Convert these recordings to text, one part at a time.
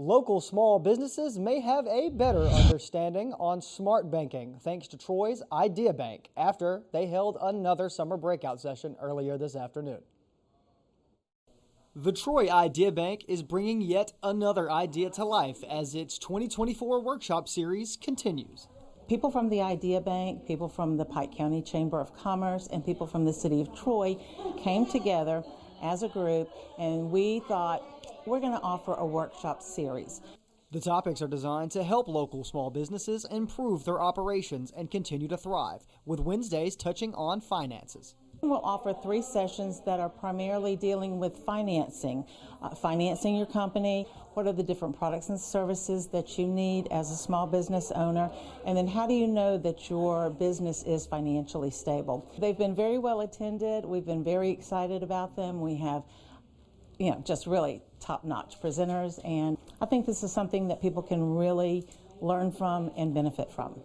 Local small businesses may have a better understanding on smart banking thanks to Troy's Idea Bank after they held another summer breakout session earlier this afternoon. The Troy Idea Bank is bringing yet another idea to life as its 2024 workshop series continues. People from the Idea Bank, people from the Pike County Chamber of Commerce, and people from the city of Troy came together as a group, and we thought we're going to offer a workshop series. The topics are designed to help local small businesses improve their operations and continue to thrive, with Wednesdays touching on finances. We'll offer 3 sessions that are primarily dealing with financing. Financing your company, what are the different products and services that you need as a small business owner, and then how do you know that your business is financially stable? They've been very well attended. We've been very excited about them. We have just really top-notch presenters, and I think this is something that people can really learn from and benefit from.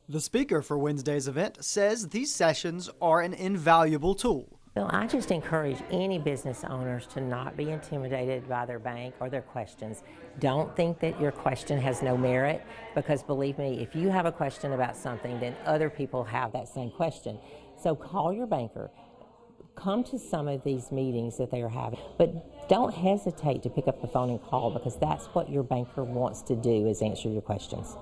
The speaker for Wednesday's event says these sessions are an invaluable tool. Well, I just encourage any business owners to not be intimidated by their bank or their questions. Don't think that your question has no merit, because believe me, if you have a question about something, then other people have that same question. So call your banker. Come to some of these meetings that they are having, but don't hesitate to pick up the phone and call, because that's what your banker wants to do, is answer your questions.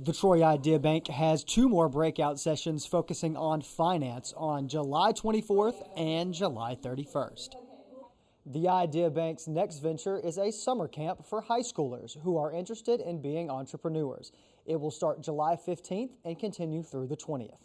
The Troy Idea Bank has 2 more breakout sessions focusing on finance on July 24th and July 31st. The Idea Bank's next venture is a summer camp for high schoolers who are interested in being entrepreneurs. It will start July 15th and continue through the 20th.